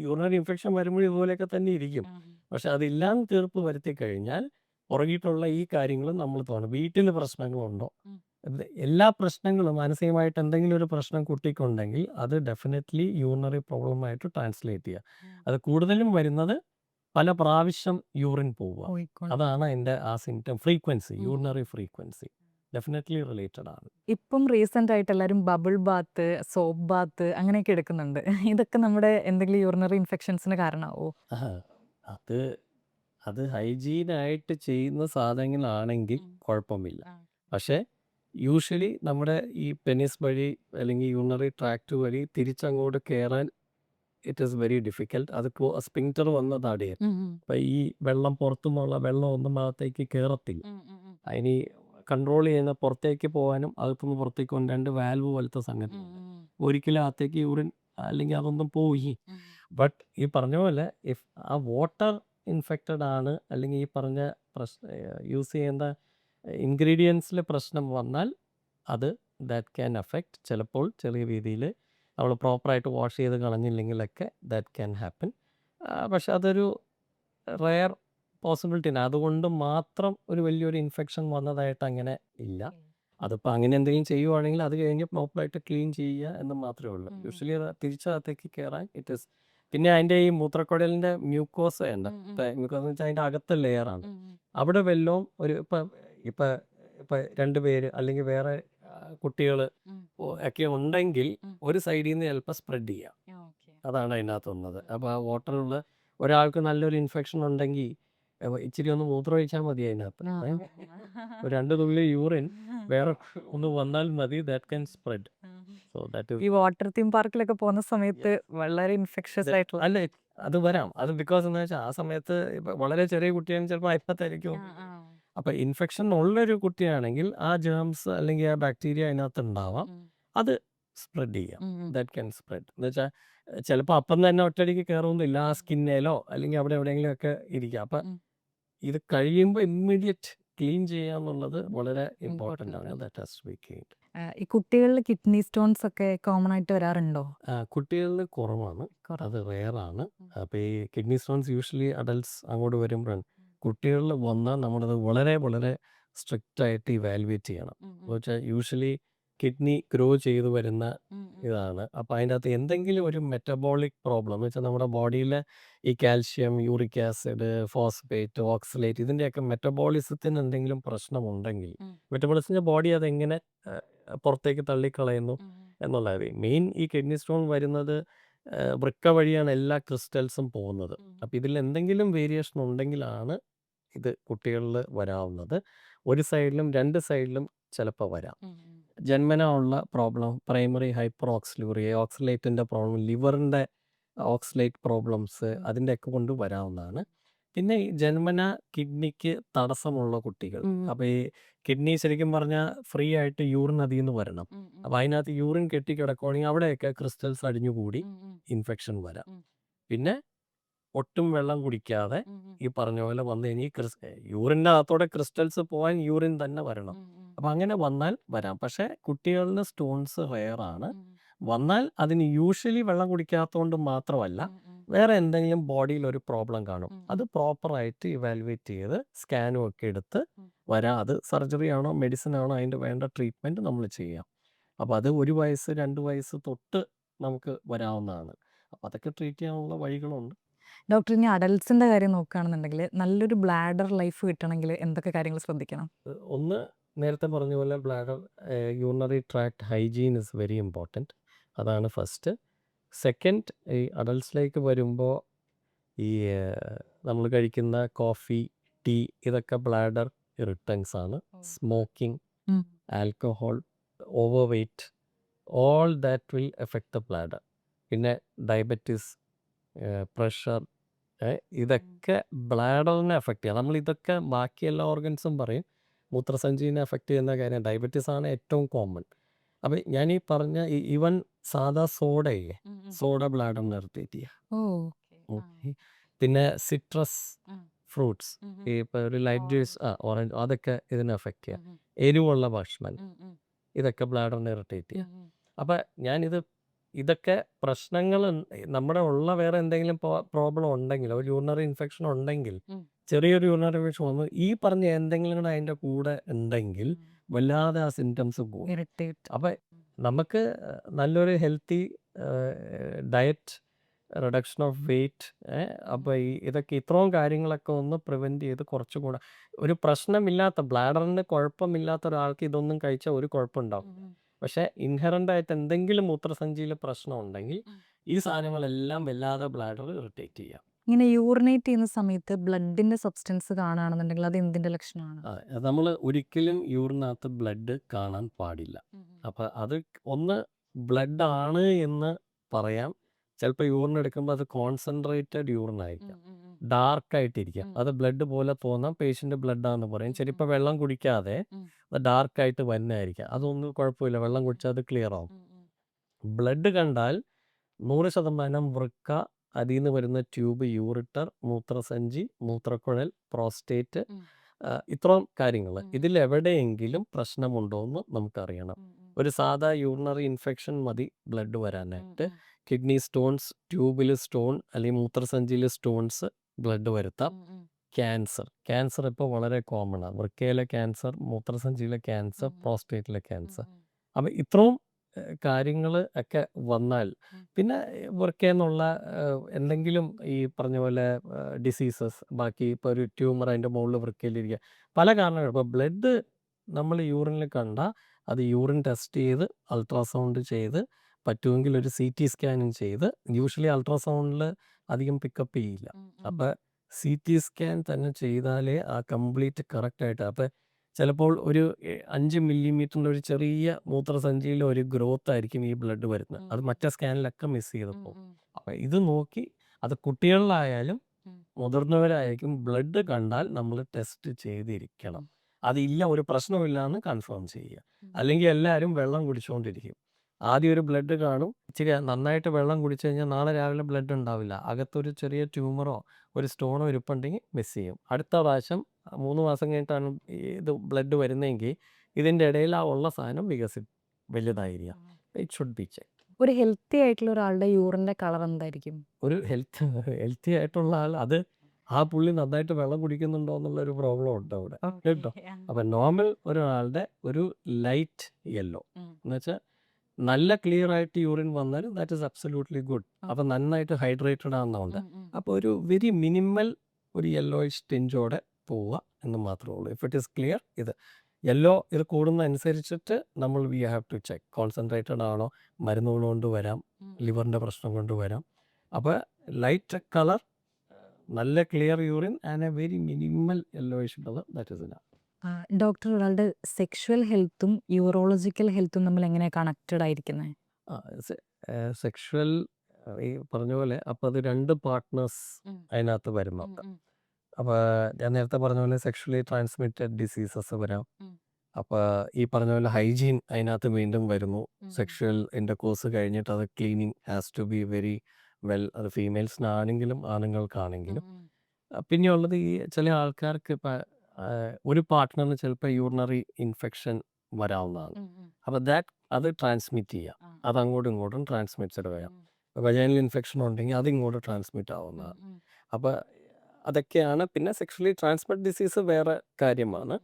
യൂറിനറി ഇൻഫെക്ഷൻ വരുമ്പോഴും ഇതുപോലെയൊക്കെ തന്നെ ഇരിക്കും. പക്ഷെ അതില്ലാന്ന് തീർപ്പ് വരുത്തി കഴിഞ്ഞാൽ പുറകിട്ടുള്ള ഈ കാര്യങ്ങളും നമ്മൾ തോന്നും. വീട്ടിൽ പ്രശ്നങ്ങളുണ്ടോ, എല്ലാ പ്രശ്നങ്ങളും മാനസികമായിട്ട് എന്തെങ്കിലും ഒരു പ്രശ്നം കുട്ടിക്കുണ്ടെങ്കിൽ അത് ഡെഫിനറ്റ്ലി യൂറിനറി പ്രോബ്ലമായിട്ട് ട്രാൻസ്ലേറ്റ് ചെയ്യുക. അത് കൂടുതലും വരുന്നത് പല പ്രാവശ്യം യൂറിൻ പോവുക. അതാണ് അതിൻ്റെ ആ symptom. Frequency, urinary frequency definitely related ആണ്. ഇപ്പം റീസെന്റ് ആയിട്ട് എല്ലാവരും ബബിൾ ബാത്ത്, സോപ്പ് ബാത്ത് അങ്ങനെയൊക്കെ എടുക്കുന്നുണ്ട്. ഇതൊക്കെ നമ്മുടെ എന്തെങ്കിലും യൂറിനറി ഇൻഫെക്ഷൻസിന് കാരണമാവോ? അത് അത് ഹൈജീനായിട്ട് ചെയ്യുന്ന സാധനങ്ങളാണെങ്കിൽ കുഴപ്പമില്ല. പക്ഷേ യൂഷ്വലി നമ്മുടെ ഈ പെനിസ് വഴി അല്ലെങ്കിൽ യൂറിനറി ട്രാക്ട് വഴി തിരിച്ചങ്ങോട്ട് കയറാൻ ഇറ്റ് ഈസ് വെരി ഡിഫിക്കൽട്ട്. അത് സ്പിങ്ക്റ്റർ വന്ന് തടയും. അപ്പം ഈ വെള്ളം പുറത്തുനിന്നുള്ള വെള്ളം ഒന്നും ഭാഗത്തേക്ക് കയറത്തില്ല. അതിന് കൺട്രോൾ ചെയ്യുന്ന പുറത്തേക്ക് പോകാനും അകത്തുനിന്ന് പുറത്തേക്ക് കൊണ്ട് 2 വാൽവ് പോലത്തെ സംഗതി. ഒരിക്കലും അകത്തേക്ക് യൂറിൻ അല്ലെങ്കിൽ അതൊന്നും പോയി. ബട്ട് ഈ പറഞ്ഞ പോലെ ഇഫ് ആ വാട്ടർ ഇൻഫെക്റ്റഡ് ആണ്, അല്ലെങ്കിൽ ഈ പറഞ്ഞ യൂസ് ചെയ്യുന്ന ഇൻഗ്രീഡിയൻസിൽ പ്രശ്നം വന്നാൽ അത് ദാറ്റ് ക്യാൻ അഫക്റ്റ്. ചിലപ്പോൾ ചെറിയ രീതിയിൽ നമ്മൾ പ്രോപ്പറായിട്ട് വാഷ് ചെയ്ത് കളഞ്ഞില്ലെങ്കിലൊക്കെ ദാറ്റ് ക്യാൻ ഹാപ്പൻ. പക്ഷെ അതൊരു റെയർ പോസിബിലിറ്റിയാണ്. അതുകൊണ്ട് മാത്രം ഒരു വലിയൊരു ഇൻഫെക്ഷൻ വന്നതായിട്ട് അങ്ങനെ ഇല്ല. അതിപ്പോൾ അങ്ങനെ എന്തെങ്കിലും ചെയ്യുവാണെങ്കിൽ അത് കഴിഞ്ഞ് പ്രോപ്പറായിട്ട് ക്ലീൻ ചെയ്യുക എന്ന് മാത്രമേ ഉള്ളൂ. യൂഷ്വലി തിരിച്ചകത്തേക്ക് കയറാൻ ഇറ്റ് ഈസ്. പിന്നെ അതിൻ്റെ ഈ മൂത്രക്കുഴലിൻ്റെ മ്യൂക്കോസ ഉണ്ട്. മ്യൂക്കോസ എന്ന് വെച്ചാൽ അതിൻ്റെ അകത്തെ ലെയറാണ്. അവിടെ വല്ലതും ഒരു ഇപ്പം 2 പേര് അല്ലെങ്കിൽ വേറെ കുട്ടികൾ ഒക്കെ ഉണ്ടെങ്കിൽ ഒരു സൈഡിൽ നിന്ന് ചിലപ്പോൾ സ്പ്രെഡ് ചെയ്യാം. അതാണ് അതിനകത്തുള്ളത്. അപ്പോൾ ആ വാട്ടറുള്ള ഒരാൾക്ക് നല്ലൊരു ഇൻഫെക്ഷൻ ഉണ്ടെങ്കിൽ ഇച്ചിരി ഒന്ന് മൂത്രം ഒഴിച്ചാൽ മതി അതിനകത്ത്. ഒരു 2 തുള്ളി യൂറിൻ വേറെ ഒന്ന് വന്നാൽ മതി. That can spread. So that ഈ വാട്ടർ തീം പാർക്കിലൊക്കെ പോകുന്ന സമയത്ത് വളരെ ഇൻഫെക്ഷസ് ആയിട്ടുള്ള അല്ല, അത് വരാം. അത് ബിക്കോസ് എന്ന് വെച്ചാൽ ആ സമയത്ത് വളരെ ചെറിയ കുട്ടിയാണെങ്കിൽ ചിലപ്പോൾ അയപ്പത്തായിരിക്കും. അപ്പം ഇൻഫെക്ഷൻ ഉള്ളൊരു കുട്ടിയാണെങ്കിൽ ആ ജേംസ് അല്ലെങ്കിൽ ആ ബാക്ടീരിയ അതിനകത്ത് ഉണ്ടാവാം. അത് സ്പ്രെഡ് ചെയ്യാം. That can spread. എന്ന് വെച്ചാൽ ചിലപ്പോൾ അപ്പം തന്നെ ഒറ്റയടിക്ക് കയറുന്നില്ല. ആ സ്കിന്നേലോ അല്ലെങ്കിൽ അവിടെ എവിടെയെങ്കിലും ഒക്കെ ഇരിക്കാം. അപ്പം ഇത് കഴിയുമ്പോൾ ഇമ്മീഡിയറ്റ് ക്ലീൻ ചെയ്യുക എന്നുള്ളത് വളരെ ഇമ്പോർട്ടൻ്റ് ആണ്. That has to be cleaned. ഈ കുട്ടികളിൽ കിഡ്നി സ്റ്റോൺസ് ഒക്കെ കോമൺ ആയിട്ട് വരാറുണ്ടോ? കുട്ടികളിൽ കുറവാണ്, അത് റെയറാണ്. അപ്പോൾ ഈ കിഡ്നി സ്റ്റോൺസ് യൂഷ്വലി അഡൽട്ട്സ് അങ്ങോട്ട് വരുമ്പോഴാണ്. കുട്ടികളിൽ വന്നാൽ നമ്മളത് വളരെ വളരെ സ്ട്രിക്റ്റ് ആയിട്ട് ഇവാലുവേറ്റ് ചെയ്യണം. എന്ന് വെച്ചാൽ യൂഷ്വലി കിഡ്നി ഗ്രോ ചെയ്ത് വരുന്ന ഇതാണ്. അപ്പോൾ അതിൻ്റെ അകത്ത് എന്തെങ്കിലും ഒരു മെറ്റബോളിക് പ്രോബ്ലം എന്ന് വെച്ചാൽ നമ്മുടെ ബോഡിയിലെ ഈ calcium, uric acid, phosphate, oxalate ഇതിൻ്റെയൊക്കെ മെറ്റബോളിസത്തിന് എന്തെങ്കിലും പ്രശ്നമുണ്ടെങ്കിൽ മെറ്റബോളിസത്തിൻ്റെ ബോഡി അതെങ്ങനെ പുറത്തേക്ക് തള്ളിക്കളയുന്നു എന്നുള്ളത്. മെയിൻ ഈ കിഡ്നി സ്റ്റോൺ വരുന്നത് വൃക്ക വഴിയാണ് എല്ലാ ക്രിസ്റ്റൽസും പോകുന്നത്. അപ്പോൾ ഇതിൽ എന്തെങ്കിലും വേരിയേഷൻ ഉണ്ടെങ്കിലാണ് ഇത് കുട്ടികളിൽ വരാവുന്നത്. ഒരു സൈഡിലും 2 സൈഡിലും ചിലപ്പോൾ വരാം. ജന്മനാ ഉള്ള പ്രോബ്ലം പ്രൈമറി ഹൈപ്പർ ഓക്സിലൂറിയ, ഓക്സലേറ്റിൻ്റെ പ്രോബ്ലം, ലിവറിൻ്റെ ഓക്സലേറ്റ് പ്രോബ്ലംസ് അതിൻ്റെയൊക്കെ കൊണ്ട് വരാവുന്നതാണ്. പിന്നെ ഈ ജന്മന കിഡ്നിക്ക് തടസ്സമുള്ള കുട്ടികൾ. അപ്പോൾ ഈ കിഡ്നി ശരിക്കും പറഞ്ഞാൽ ഫ്രീ ആയിട്ട് യൂറിൻ അതിൽ നിന്ന് വരണം. അപ്പോൾ അതിനകത്ത് യൂറിൻ കെട്ടിക്കിടക്കുകയാണെങ്കിൽ അവിടെയൊക്കെ ക്രിസ്റ്റൽസ് അടിഞ്ഞുകൂടി ഇൻഫെക്ഷൻ വരാം. പിന്നെ ഒട്ടും വെള്ളം കുടിക്കാതെ ഈ പറഞ്ഞ പോലെ വന്നു കഴിഞ്ഞാൽ യൂറിൻ്റെ അകത്തോടെ ക്രിസ്റ്റൽസ് പോകാൻ യൂറിൻ തന്നെ വരണം. അപ്പം അങ്ങനെ വന്നാൽ വരാം. പക്ഷേ കുട്ടികളിൽ സ്റ്റോൺസ് റെയറാണ്. വന്നാൽ അതിന് യൂഷ്വലി വെള്ളം കുടിക്കാത്തതുകൊണ്ട് മാത്രമല്ല, വേറെ എന്തെങ്കിലും ബോഡിയിൽ ഒരു പ്രോബ്ലം കാണും. അത് പ്രോപ്പറായിട്ട് ഇവാലുവേറ്റ് ചെയ്ത് സ്കാനും ഒക്കെ എടുത്ത് വരാം. അത് സർജറി ആണോ മെഡിസിൻ ആണോ അതിൻ്റെ വേണ്ട ട്രീറ്റ്മെൻറ്റ് നമ്മൾ ചെയ്യാം. അപ്പോൾ അത് 1 വയസ്സ് 2 വയസ്സ് തൊട്ട് നമുക്ക് വരാവുന്നതാണ്. അപ്പോൾ അതൊക്കെ ട്രീറ്റ് ചെയ്യാനുള്ള വഴികളുണ്ട്. ഡോക്ടർ ഇനി അഡൽട്സിൻ്റെ കാര്യം നോക്കുകയാണെന്നുണ്ടെങ്കിൽ നല്ലൊരു ബ്ലാഡർ ലൈഫ് കിട്ടണമെങ്കിൽ എന്തൊക്കെ കാര്യങ്ങൾ ശ്രദ്ധിക്കണം? ഒന്ന് നേരത്തെ പറഞ്ഞ പോലെ bladder urinary tract hygiene is very important. അതാണ് ഫസ്റ്റ്. സെക്കൻഡ്, ഈ അഡൾട്ട്സിലേക്ക് വരുമ്പോൾ ഈ നമ്മൾ കഴിക്കുന്ന കോഫി, ടീ ഇതൊക്കെ ബ്ലാഡർ ഇറിറ്റൻസ് ആണ്. Smoking, um. Alcohol, overweight, all that will affect the bladder. പിന്നെ ഡയബറ്റിസ്, പ്രഷർ, ഇതൊക്കെ ബ്ലാഡറിനെ എഫക്റ്റ് ചെയ്യാം. നമ്മളിതൊക്കെ ബാക്കി എല്ലാ ഓർഗൻസും പറയും, മൂത്രസഞ്ചിനെ എഫക്റ്റ് ചെയ്യുന്ന കാര്യം ഡയബറ്റീസ് ആണ് ഏറ്റവും കോമൺ. അപ്പം ഞാൻ ഈ പറഞ്ഞ ഈവൻ സാധാ സോഡയില്ലേ, സോഡ ബ്ലാഡറിനെ ഇറിറ്റേറ്റ് ചെയ്യുക. ഓക്കെ. പിന്നെ സിട്രസ് ഫ്രൂട്ട്സ്, ഈ ഇപ്പോൾ ഒരു ലൈറ്റ് ജ്യൂസ്, ഓറഞ്ച്, അതൊക്കെ ഇതിനെ എഫക്റ്റ് ചെയ്യുക. എരിവുള്ള ഭക്ഷണം, ഇതൊക്കെ ബ്ലാഡറിനെ ഇറിറ്റേറ്റ് ചെയ്യുക. അപ്പം ഇതൊക്കെ പ്രശ്നങ്ങൾ നമ്മുടെ ഉള്ള വേറെ എന്തെങ്കിലും പ്രോബ്ലം ഉണ്ടെങ്കിൽ, ഒരു യൂറിനറി ഇൻഫെക്ഷൻ ഉണ്ടെങ്കിൽ, ചെറിയൊരു യൂറിനറി ഇൻഫെക്ഷൻ വന്നു ഈ പറഞ്ഞ എന്തെങ്കിലും കൂടെ അതിൻ്റെ കൂടെ ഉണ്ടെങ്കിൽ വല്ലാതെ ആ സിംറ്റംസ് പോകും. അപ്പം നമുക്ക് നല്ലൊരു healthy diet, reduction of weight, അപ്പോൾ ഇതൊക്കെ ഇത്രയും കാര്യങ്ങളൊക്കെ ഒന്ന് പ്രിവെൻറ്റ് ചെയ്ത് കുറച്ചുകൂടെ ഒരു പ്രശ്നമില്ലാത്ത ബ്ലാഡറിന് കുഴപ്പമില്ലാത്ത ഒരാൾക്ക് ഇതൊന്നും കഴിച്ചാൽ ഒരു കുഴപ്പമുണ്ടാവും. പക്ഷേ ഇൻഹെറൻ്റ് ആയിട്ട് എന്തെങ്കിലും മൂത്രസഞ്ചിയിൽ പ്രശ്നം ഉണ്ടെങ്കിൽ ഈ സാധനങ്ങളെല്ലാം വല്ലാതെ ബ്ലാഡർ ഇറിറ്റേറ്റ് ചെയ്യാം. ഇങ്ങനെ യൂറിനേറ്റ് ചെയ്യുന്ന സമയത്ത് ബ്ലഡിന്റെ സബ്സ്റ്റൻസ് കാണുകയാണെന്നുണ്ടെങ്കിൽ അത് എന്തിന്റെ ലക്ഷണമാണ്? നമ്മൾ ഒരിക്കലും യൂറിനകത്ത് ബ്ലഡ് കാണാൻ പാടില്ല. അപ്പം അത് ഒന്ന് ബ്ലഡ് ആണ് എന്ന് പറയാം. ചിലപ്പോൾ യൂറിൻ എടുക്കുമ്പോൾ അത് കോൺസെൻട്രേറ്റഡ് യൂറിൻ ആയിരിക്കാം, ഡാർക്കായിട്ടിരിക്കാം. അത് ബ്ലഡ് പോലെ തോന്നാം, പേഷ്യൻ്റ് ബ്ലഡാണെന്ന് പറയും. ചിലപ്പോൾ വെള്ളം കുടിക്കാതെ അത് ഡാർക്കായിട്ട് വരുന്നതായിരിക്കാം. അതൊന്നും കുഴപ്പമില്ല, വെള്ളം കുടിച്ചാൽ അത് ക്ലിയർ ആവും. ബ്ലഡ് കണ്ടാൽ 100% വൃക്ക, അതിൽ നിന്ന് വരുന്ന ട്യൂബ്, യൂറിറ്റർ, മൂത്രസഞ്ചി, മൂത്രക്കുഴൽ, പ്രോസ്റ്റേറ്റ്, ഇത്രയും കാര്യങ്ങൾ ഇതിലെവിടെയെങ്കിലും പ്രശ്നമുണ്ടോ എന്ന് നമുക്കറിയണം. ഒരു സാധാ യൂറിനറി ഇൻഫെക്ഷൻ മതി ബ്ലഡ് വരാനായിട്ട്. കിഡ്നി സ്റ്റോൺസ്, ട്യൂബിൽ സ്റ്റോൺ അല്ലെങ്കിൽ മൂത്രസഞ്ചിയിൽ സ്റ്റോൺസ് ബ്ലഡ് വരുത്താം. ക്യാൻസർ ഇപ്പോൾ വളരെ കോമൺ ആണ്. വൃക്കയിലെ ക്യാൻസർ, മൂത്രസഞ്ചിയിലെ ക്യാൻസർ, പ്രോസ്റ്റേറ്റിലെ ക്യാൻസർ. അപ്പം ഇത്രയും കാര്യങ്ങൾ ഒക്കെ വന്നാൽ, പിന്നെ വൃക്കയെന്നുള്ള എന്തെങ്കിലും ഈ പറഞ്ഞ പോലെ ഡിസീസസ്, ബാക്കി ഇപ്പോൾ ഒരു ട്യൂമർ അതിൻ്റെ മുകളിൽ വൃക്കയിലിരിക്കുക, പല കാരണങ്ങൾ. ഇപ്പോൾ ബ്ലഡ് നമ്മൾ യൂറിനിൽ കണ്ടാൽ അത് യൂറിൻ ടെസ്റ്റ് ചെയ്ത് അൾട്രാസൗണ്ട് ചെയ്ത് പറ്റുമെങ്കിൽ ഒരു CT സ്കാനും ചെയ്ത്, യൂഷ്വലി അൾട്രാസൗണ്ടിൽ അധികം പിക്കപ്പ് ചെയ്യില്ല. അപ്പോൾ CT സ്കാൻ തന്നെ ചെയ്താലേ ആ കംപ്ലീറ്റ് കറക്റ്റായിട്ട്. അപ്പോൾ ചിലപ്പോൾ ഒരു 5 മില്ലിമീറ്ററിൻ്റെ ഒരു ചെറിയ മൂത്രസഞ്ചിയിൽ ഒരു ഗ്രോത്ത് ആയിരിക്കും ഈ ബ്ലഡ് വരുന്നത്. അത് മറ്റേ സ്കാനിലൊക്കെ മിസ് ചെയ്ത് പോകും. അപ്പം ഇത് നോക്കി, അത് കുട്ടികളിലായാലും മുതിർന്നവരായിരിക്കും, ബ്ലഡ് കണ്ടാൽ നമ്മൾ ടെസ്റ്റ് ചെയ്തിരിക്കണം. അതില്ല, ഒരു പ്രശ്നമില്ല എന്ന് കൺഫേം ചെയ്യുക. അല്ലെങ്കിൽ എല്ലാവരും വെള്ളം കുടിച്ചുകൊണ്ടിരിക്കും. ആദ്യം ഒരു ബ്ലഡ് കാണും, ഇച്ചിരി നന്നായിട്ട് വെള്ളം കുടിച്ചു കഴിഞ്ഞാൽ നാളെ രാവിലെ ബ്ലഡ് ഉണ്ടാവില്ല. അകത്തൊരു ചെറിയ ട്യൂമറോ ഒരു സ്റ്റോണോ ഇരിപ്പുണ്ടെങ്കിൽ മിസ് ചെയ്യും. അടുത്ത പ്രാവശ്യം 3 മാസം കഴിഞ്ഞിട്ടാണ് ഇത് ബ്ലഡ് വരുന്നതെങ്കിൽ ഇതിൻ്റെ ഇടയിൽ ആ ഉള്ള സാധനം വലുതായിരിക്കാം. It should be check. ഒരു ഹെൽത്തി ആയിട്ടുള്ള ഒരാളുടെ യൂറിന്റെ കളർ എന്തായിരിക്കും? ഒരു ഹെൽത്തി ആയിട്ടുള്ള ആൾ, അത് ആ പുള്ളി നന്നായിട്ട് വെള്ളം കുടിക്കുന്നുണ്ടോ എന്നുള്ളൊരു പ്രോബ്ലം ഉണ്ട് അവിടെ, കേട്ടോ. അപ്പം നോർമൽ ഒരാളുടെ ഒരു ലൈറ്റ് യെല്ലോ എന്ന് വെച്ചാൽ നല്ല ക്ലിയർ ആയിട്ട് യൂറിൻ വന്നാൽ ദാറ്റ് ഈസ് അബ്സല്യൂട്ട്ലി ഗുഡ്. അപ്പം നന്നായിട്ട് ഹൈഡ്രേറ്റഡ് ആണെന്നുണ്ട്. അപ്പോൾ ഒരു വെരി മിനിമൽ ഒരു യെല്ലോയിഷ് ടിഞ്ചോടെ പോവുക എന്ന് മാത്രമേ ഉള്ളൂ. ഇഫ് ഇറ്റ് ഈസ് ക്ലിയർ, ഇത് കൂടുന്നതനുസരിച്ചിട്ട് നമ്മൾ we have to check concentrated ആണോ, മരുന്നുകൾ കൊണ്ട് വരാം, ലിവറിൻ്റെ പ്രശ്നം കൊണ്ട് വരാം. അപ്പോൾ ലൈറ്റ് കളർ, നല്ല clear urine and a very minimal yellowish colour, that is enough. Doctor, ഒരാളുടെ സെക്ഷുവൽ ഹെൽത്തും യൂറോളജിക്കൽ ഹെൽത്തും തമ്മിൽ എങ്ങനെയാണ് കണക്റ്റഡ് ആയിരിക്കുന്നത്? സെക്ഷുവൽ ഈ പറഞ്ഞ പോലെ അപ്പോൾ അത് 2 പാർട്ട്നേഴ്സ് അതിനകത്ത് വരുന്നുണ്ട്. അപ്പോൾ ഞാൻ നേരത്തെ പറഞ്ഞ പോലെ സെക്ഷുവലി ട്രാൻസ്മിറ്റഡ് ഡിസീസസ് വരാം. അപ്പോൾ ഈ പറഞ്ഞ പോലെ ഹൈജീൻ അതിനകത്ത് വീണ്ടും വരുന്നു. സെക്ഷുവൽ ഇൻ്റർകോഴ്സ് കഴിഞ്ഞിട്ട് അത് cleaning has to be very അത് ഫീമെയിൽസിനാണെങ്കിലും ആണുങ്ങൾക്കാണെങ്കിലും. പിന്നെയുള്ളത് ഈ ചില ആൾക്കാർക്ക് ഇപ്പം ഒരു പാർട്ട്ണറിന് ചിലപ്പോൾ യൂറിനറി ഇൻഫെക്ഷൻ വരാവുന്നതാണ്. അപ്പോൾ അത് ട്രാൻസ്മിറ്റ് ചെയ്യാം. അത് അങ്ങോട്ടും ഇങ്ങോട്ടും ട്രാൻസ്മിറ്റഡ് വരാം. വജൈനൽ ഇൻഫെക്ഷൻ ഉണ്ടെങ്കിൽ അത് ഇങ്ങോട്ട് ട്രാൻസ്മിറ്റ് ആവുന്നതാണ്. അപ്പോൾ അതൊക്കെയാണ്. പിന്നെ സെക്ഷലി ട്രാൻസ്മിറ്റ് ഡിസീസ് വേറെ കാര്യമാണ്.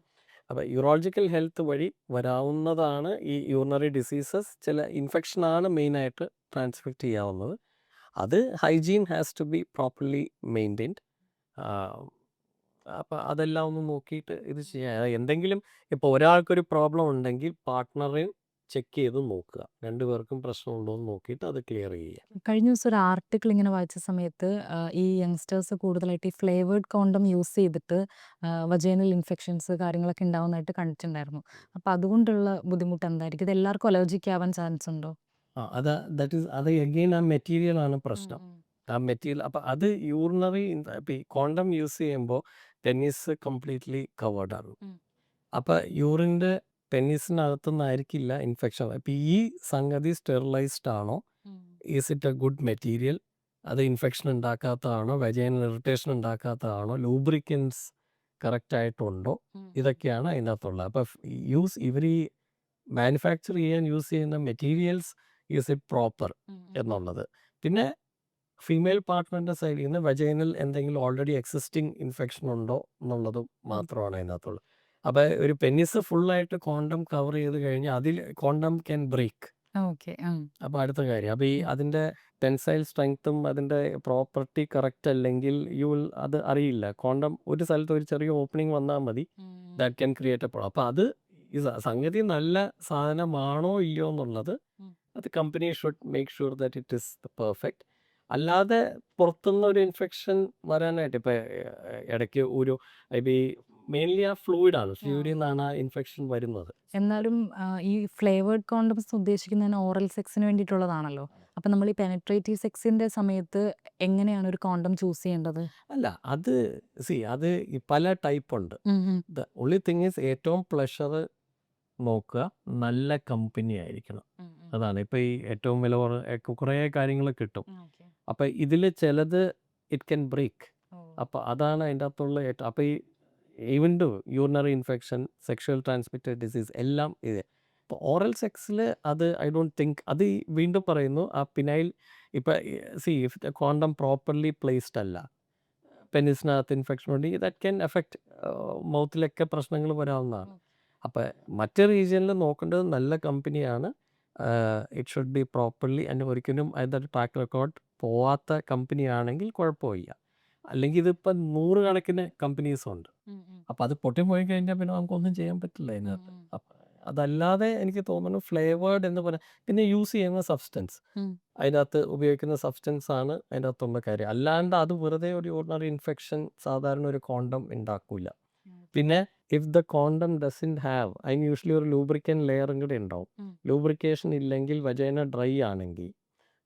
അപ്പോൾ യൂറോളജിക്കൽ ഹെൽത്ത് വഴി വരാവുന്നതാണ് ഈ യൂറിനറി ഡിസീസസ്. ചില ഇൻഫെക്ഷനാണ് മെയിനായിട്ട് ട്രാൻസ്മിറ്റ് ചെയ്യാവുന്നത്. അത് hygiene has to be properly maintained. അപ്പോൾ അതെല്ലാം ഒന്ന് നോക്കിയിട്ട് ഇത് ചെയ്യാം. എന്തെങ്കിലും ഇപ്പോൾ ഒരാൾക്കൊരു പ്രോബ്ലം ഉണ്ടെങ്കിൽ പാർട്ട്ണറെയും ചെക്ക് ചെയ്ത് നോക്കുക. രണ്ടുപേർക്കും പ്രശ്നമുണ്ടോ എന്ന് നോക്കിയിട്ട് അത് ക്ലിയർ ചെയ്യുക. കഴിഞ്ഞ ദിവസം ഒരു ആർട്ടിക്കിൾ ഇങ്ങനെ വായിച്ച സമയത്ത് ഈ യങ്സ്റ്റേഴ്സ് കൂടുതലായിട്ട് ഈ ഫ്ലേവേർഡ് കോണ്ടം യൂസ് ചെയ്തിട്ട് വജൈനൽ ഇൻഫെക്ഷൻസ് കാര്യങ്ങളൊക്കെ ഉണ്ടാവുന്നതായിട്ട് കണ്ടിട്ടുണ്ടായിരുന്നു. അപ്പോൾ അതുകൊണ്ടുള്ള ബുദ്ധിമുട്ട് എന്തായിരിക്കും? ഇത് എല്ലാവർക്കും അലർജിക്ക് ആവാൻ ചാൻസ് ഉണ്ടോ? അത് എഗെയിൻ ആ മെറ്റീരിയലാണ് പ്രശ്നം. ആ മെറ്റീരിയൽ അപ്പോൾ അത് യൂറിനറി ഇപ്പോൾ ഈ കോണ്ടം യൂസ് ചെയ്യുമ്പോൾ പെന്നീസ് കംപ്ലീറ്റ്ലി കവേർഡ് ആകും. അപ്പോൾ യൂറിൻ്റെ പെന്നീസിനകത്തുനിന്നായിരിക്കില്ല ഇൻഫെക്ഷൻ. അപ്പോൾ ഈ സംഗതി സ്റ്റെറിലൈസ്ഡ് ആണോ, is it a good material, അത് ഇൻഫെക്ഷൻ ഉണ്ടാക്കാത്തതാണോ, വജൈനൽ ഇറിറ്റേഷൻ ഉണ്ടാക്കാത്തതാണോ, ലൂബ്രിക്കൻസ് കറക്റ്റായിട്ടുണ്ടോ, ഇതൊക്കെയാണ് അതിനകത്തുള്ളത്. അപ്പോൾ ഇവർ ഈ മാനുഫാക്ചർ ചെയ്യാൻ യൂസ് ചെയ്യുന്ന മെറ്റീരിയൽസ് ഈസ് ഇറ്റ് പ്രോപ്പർ എന്നുള്ളത്. പിന്നെ ഫീമെയിൽ പാർട്ട്ണറിൻ്റെ സൈഡിൽ നിന്ന് വജൈനൽ എന്തെങ്കിലും ഓൾറെഡി എക്സിസ്റ്റിംഗ് ഇൻഫെക്ഷൻ ഉണ്ടോ എന്നുള്ളതും മാത്രമാണ് അതിനകത്തുള്ളത്. അപ്പോൾ ഒരു പെന്നിസ് ഫുള്ളായിട്ട് കോണ്ടം കവർ ചെയ്ത് കഴിഞ്ഞാൽ അതിൽ കോണ്ടം ക്യാൻ ബ്രേക്ക്. ഓക്കെ. അപ്പോൾ അടുത്ത കാര്യം, അപ്പോൾ ഈ അതിൻ്റെ ടെൻസൈൽ സ്ട്രെങ്ത്തും അതിൻ്റെ പ്രോപ്പർട്ടി കറക്റ്റ് അല്ലെങ്കിൽ അത് അറിയില്ല. കോണ്ടം ഒരു സ്ഥലത്ത് ഒരു ചെറിയ ഓപ്പണിംഗ് വന്നാൽ മതി, that can create A problem. അപ്പോൾ അത് ഈ സംഗതി നല്ല സാധനമാണോ ഇല്ലയോ എന്നുള്ളത് അത് company should make sure that it is perfect. അല്ലാതെ പുറത്തുനിന്ന് ഒരു ഇൻഫെക്ഷൻ വരാനായിട്ട് ഇപ്പോൾ ഇടയ്ക്ക് ഈ മെയിൻലി ആ ഫ്ലൂയിഡിൽ നിന്നാണ് ആ ഇൻഫെക്ഷൻ വരുന്നത്. എന്നാലും ഈ ഫ്ലേവേർഡ് കോണ്ടംസ് ഉദ്ദേശിക്കുന്നതിന് ഓറൽ സെക്സിന് വേണ്ടിയിട്ടുള്ളതാണല്ലോ. അപ്പം നമ്മൾ ഈ പെനട്രേറ്റീവ് സെക്സിൻ്റെ സമയത്ത് എങ്ങനെയാണ് ഒരു കോണ്ടം ചൂസ് ചെയ്യേണ്ടത്? അല്ല, അത് അത് പല ടൈപ്പ് ഉണ്ട്. ദ ഓൺലി തിങ് ഈസ് ഏറ്റവും പ്ലഷർ നോക്കുക, നല്ല കമ്പനി ആയിരിക്കണം. അതാണ് ഇപ്പോൾ ഈ ഏറ്റവും വില കുറേ കാര്യങ്ങൾ കിട്ടും. അപ്പോൾ ഇതിൽ ചിലത് ഇറ്റ് ക്യാൻ ബ്രേക്ക്. അപ്പോൾ അതാണ് അതിൻ്റെ അകത്തുള്ള അപ്പോൾ ഈ even to urinary infection, sexual transmitted disease എല്ലാം ഇത്. ഇപ്പോൾ ഓറൽ സെക്സിൽ അത് ഐ ഡോണ്ട് തിങ്ക് അത് വീണ്ടും പറയുന്നു, ആ പിനൈൽ ഇപ്പോൾ ഇഫ് കോണ്ടം പ്രോപ്പർലി പ്ലേസ്ഡ് അല്ല, പെനിസിനകത്ത് ഇൻഫെക്ഷൻ ഉണ്ടെങ്കിൽ ദാറ്റ് ക്യാൻ എഫക്റ്റ് മൗത്തിലൊക്കെ പ്രശ്നങ്ങൾ വരാവുന്നതാണ്. അപ്പോൾ മറ്റ് റീജിയനിൽ നോക്കേണ്ടത് നല്ല കമ്പനിയാണ്. ഇറ്റ് ഷുഡ് ബി പ്രോപ്പർലി, ഒരിക്കലും അതിൻ്റെ ട്രാക്ക് റെക്കോർഡ് പോവാത്ത കമ്പനിയാണെങ്കിൽ കുഴപ്പമില്ല. അല്ലെങ്കിൽ ഇതിപ്പോൾ 100 കണക്കിന് കമ്പനീസുണ്ട്. അപ്പോൾ അത് പൊട്ടിപ്പോയി കഴിഞ്ഞാൽ പിന്നെ നമുക്കൊന്നും ചെയ്യാൻ പറ്റില്ല അതിനകത്ത്. അതല്ലാതെ എനിക്ക് തോന്നുന്നു ഫ്ലേവേർഡ് എന്ന് പറയാം. പിന്നെ യൂസ് ചെയ്യുന്ന സബ്സ്റ്റൻസ്, അതിനകത്ത് ഉപയോഗിക്കുന്ന സബ്സ്റ്റൻസ് ആണ് അതിൻ്റെ അകത്തുള്ള കാര്യം. അല്ലാണ്ട് അത് വെറുതെ ഒരു ഓർഡിനറി ഇൻഫെക്ഷൻ സാധാരണ ഒരു കോണ്ടം ഉണ്ടാക്കില്ല. പിന്നെ if the condom doesn't have, അതിന് യൂഷ്വലി ഒരു ലൂബ്രിക്കൻ ലെയറും കൂടെ ഉണ്ടാവും. ലൂബ്രിക്കേഷൻ ഇല്ലെങ്കിൽ വജൈന ഡ്രൈ ആണെങ്കിൽ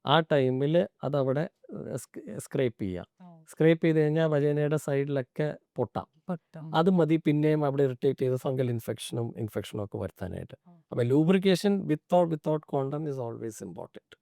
ആ ടൈമിൽ അതവിടെ സ്ക്രേപ്പ് ചെയ്യാം. സ്ക്രേപ്പ് ചെയ്ത് കഴിഞ്ഞാൽ വജൈനയുടെ സൈഡിലൊക്കെ പൊട്ടാം. അത് മതി പിന്നെയും അവിടെ ഇറിറ്റേറ്റ് ചെയ്ത് ഫംഗൽ ഇൻഫെക്ഷനും ഒക്കെ വരുത്താനായിട്ട്. അപ്പോൾ lubrication without condom is always important.